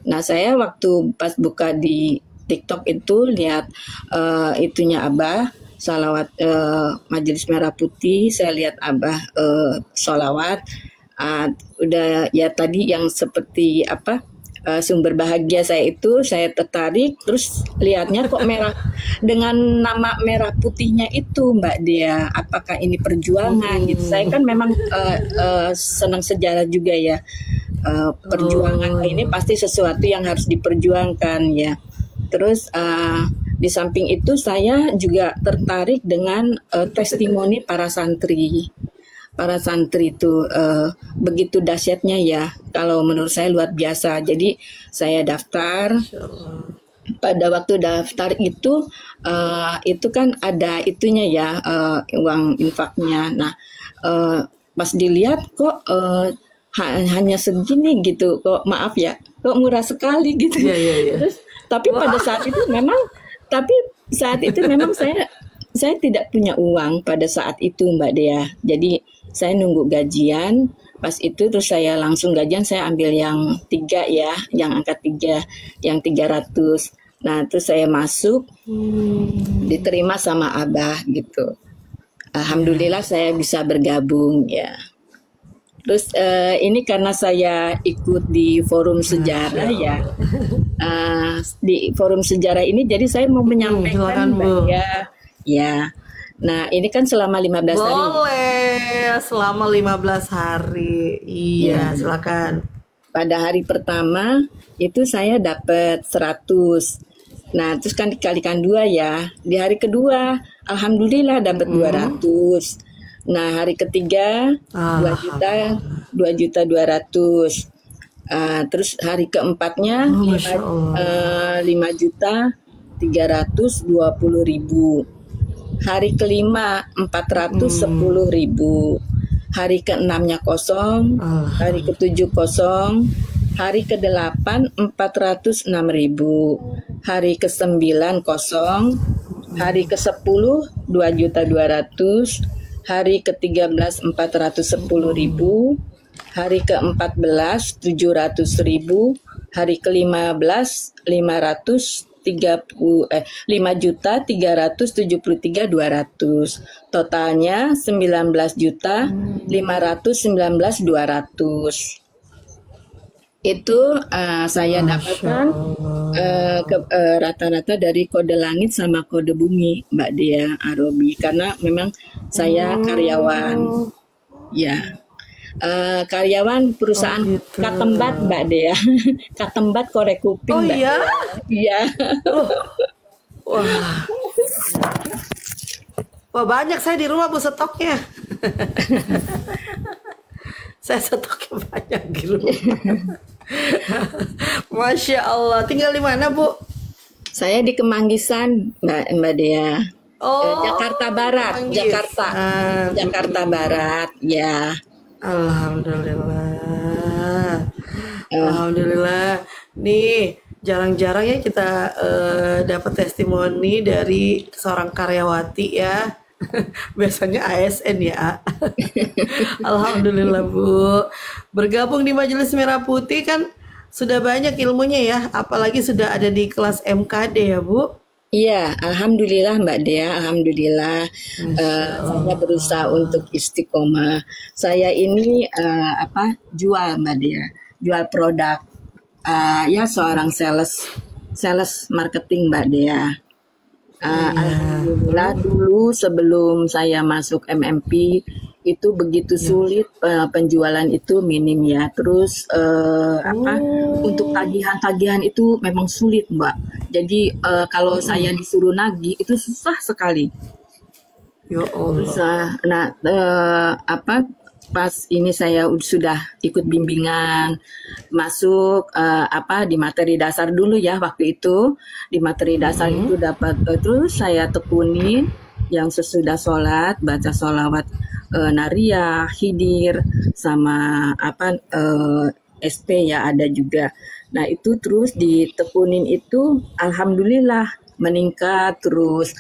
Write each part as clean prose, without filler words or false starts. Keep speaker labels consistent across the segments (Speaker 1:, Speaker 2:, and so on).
Speaker 1: Nah, saya waktu pas buka di TikTok itu lihat itunya Abah salawat Majelis Merah Putih, saya lihat Abah sholawat. Udah ya tadi yang seperti apa sumber bahagia saya itu saya tertarik terus lihatnya kok merah dengan nama merah putihnya itu Mbak Dea, apakah ini perjuangan gitu. Saya kan memang senang sejarah juga ya. Perjuangan ini pasti sesuatu yang harus diperjuangkan ya. Terus di samping itu saya juga tertarik dengan testimoni para santri. Para santri itu begitu dahsyatnya ya. Kalau menurut saya luar biasa. Jadi saya daftar. Pada waktu daftar itu kan ada itunya ya uang infaknya. Nah pas dilihat kok hanya segini gitu. Kok maaf ya, kok murah sekali gitu. Terus tapi pada saat itu memang saya tidak punya uang pada saat itu Mbak Dea. Jadi saya nunggu gajian, pas itu terus saya langsung gajian saya ambil yang 3 ya, yang angka 3, yang 300. Nah terus saya masuk, diterima sama Abah gitu. Alhamdulillah saya bisa bergabung ya. Terus ini karena saya ikut di forum sejarah ya, di forum sejarah ini jadi saya mau menyampaikan Mbak ya. Nah ini kan selama 15 hari.
Speaker 2: Boleh, selama 15 hari. Iya, silakan.
Speaker 1: Pada hari pertama itu saya dapat 100. Nah terus kan dikalikan 2 ya. Di hari kedua alhamdulillah dapat 200. Nah hari ketiga 2.200.000. Terus hari keempatnya 5.320.000. Hari kelima 410.000. Hari keenamnya kosong. Hari ketujuh kosong. Hari ke-8 406.000. Hari ke-9 kosong. Hari ke-10 2.200.000. Hari ke-13 410.000. Hari ke-14 700.000. Hari ke-15 5.373.200. Totalnya 19.519.200. Itu saya dapatkan rata-rata dari kode langit sama kode bumi Mbak Dea Arobi, karena memang saya karyawan ya. Karyawan perusahaan Katembat Mbak Dea. Katembat korek kuping Mbak
Speaker 2: Dea.
Speaker 1: Iya.
Speaker 2: Wah banyak saya di rumah Bu stoknya. Saya stoknya banyak di rumah. Masya Allah. Tinggal di mana Bu?
Speaker 1: Saya di Kemanggisan Mbak Dea. Jakarta Barat. Jakarta Barat ya.
Speaker 2: Alhamdulillah. Nih jarang-jarang ya kita dapat testimoni dari seorang karyawati ya. Biasanya ASN ya. Alhamdulillah Bu. Bergabung di Majelis Merah Putih kan sudah banyak ilmunya ya. Apalagi sudah ada di kelas MKD ya Bu.
Speaker 1: Iya, alhamdulillah Mbak Dea, alhamdulillah. Saya berusaha untuk istiqomah. Saya ini jual Mbak Dea, jual produk. Ya seorang sales marketing Mbak Dea. Alhamdulillah dulu sebelum saya masuk MMP itu begitu sulit, penjualan itu minim ya. Terus untuk tagihan-tagihan itu memang sulit Mbak. Jadi kalau saya disuruh nagih itu susah sekali.
Speaker 2: Ya Allah.
Speaker 1: Susah. Nah pas ini saya sudah ikut bimbingan masuk di materi dasar dulu ya waktu itu. Di materi dasar itu dapat terus saya tekunin yang sesudah sholat baca sholawat nariyah, hidir sama SP ya ada juga. Nah itu terus ditekunin itu alhamdulillah meningkat terus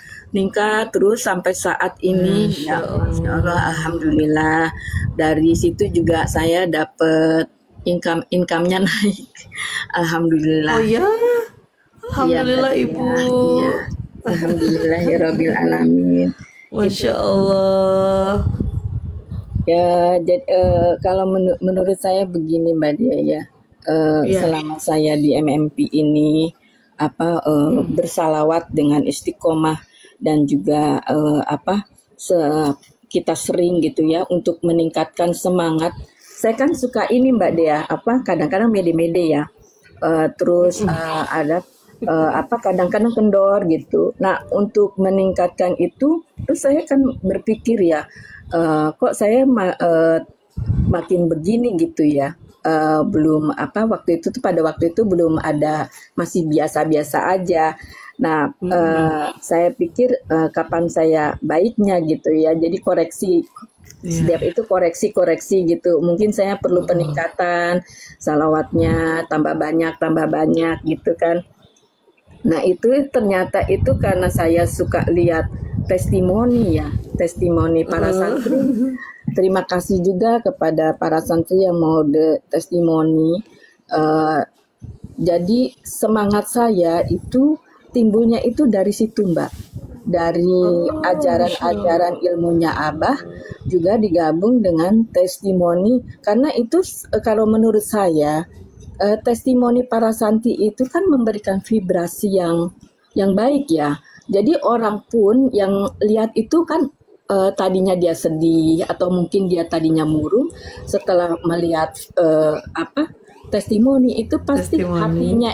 Speaker 1: sampai saat ini ya Masya Allah alhamdulillah. Dari situ juga saya dapat income-nya naik.
Speaker 2: Oh
Speaker 1: Alhamdulillah.
Speaker 2: ya,
Speaker 1: Iya Mbak
Speaker 2: alhamdulillah Ibu.
Speaker 1: Dea. Iya. Alhamdulillahirabbil alamin. Itu
Speaker 2: Masya Allah.
Speaker 1: ya, jadi kalau menurut saya begini Mbak Dea ya.
Speaker 2: Iya.
Speaker 1: Selama saya di MMP ini bersalawat dengan istiqomah dan juga kita sering gitu ya untuk meningkatkan semangat. Saya kan suka ini Mbak Dea, kadang-kadang mede-mede ya. Terus ada kadang-kadang kendor gitu. Nah, untuk meningkatkan itu, terus saya kan berpikir ya, kok saya makin begini gitu ya. Belum waktu itu tuh pada waktu itu belum ada, masih biasa-biasa aja. Nah, saya pikir kapan saya baiknya gitu ya. Jadi koreksi
Speaker 2: Iya.
Speaker 1: setiap itu koreksi-koreksi gitu. Mungkin saya perlu peningkatan salawatnya tambah banyak gitu kan. Nah, itu ternyata itu karena saya suka lihat testimoni para santri. Terima kasih juga kepada para santri yang mau testimoni. Eh, jadi semangat saya itu timbulnya itu dari situ Mbak. Dari
Speaker 2: Oh, Masya Allah.
Speaker 1: ajaran-ajaran ilmunya Abah juga digabung dengan testimoni. Karena itu kalau menurut saya testimoni para santri itu kan memberikan vibrasi yang baik ya. Jadi orang pun yang lihat itu kan tadinya dia sedih atau mungkin dia tadinya murung, setelah melihat testimoni itu pasti
Speaker 2: Testimoni.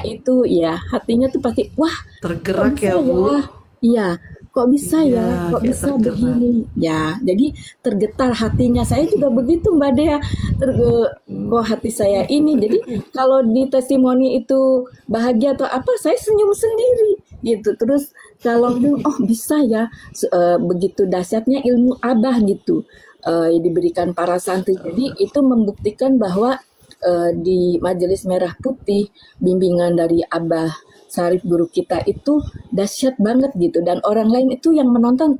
Speaker 1: hatinya tuh pasti wah, kok
Speaker 2: Tergerak
Speaker 1: bisa
Speaker 2: ya Bu.
Speaker 1: ya? Iya, kok bisa
Speaker 2: Iya,
Speaker 1: ya? Kok
Speaker 2: kayak
Speaker 1: bisa
Speaker 2: tergerak.
Speaker 1: begini? Ya, jadi tergetar hatinya. Saya juga begitu Mbak Dea. Kok hati saya ini. Jadi kalau di testimoni itu bahagia atau apa, saya senyum sendiri gitu. Terus kalau oh bisa ya, begitu dahsyatnya ilmu Abah gitu. Diberikan para santri. Jadi itu membuktikan bahwa di Majelis Merah Putih bimbingan dari Abah Sarif guru kita itu dahsyat banget gitu, dan orang lain itu yang menonton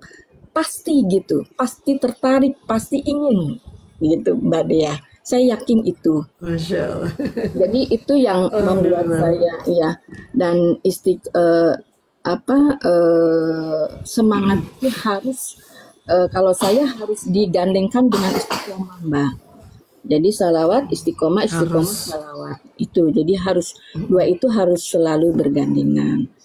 Speaker 1: pasti gitu, pasti tertarik, pasti ingin gitu Mbak Dea. Saya yakin itu.
Speaker 2: Masya Allah.
Speaker 1: Jadi itu yang membuat
Speaker 2: Alhamdulillah.
Speaker 1: saya ya, dan semangat itu harus kalau saya harus digandengkan dengan istiqomah Mbak. Jadi salawat, istiqomah, istiqomah,
Speaker 2: Harus.
Speaker 1: salawat. Itu. Jadi harus dua itu harus selalu bergandengan.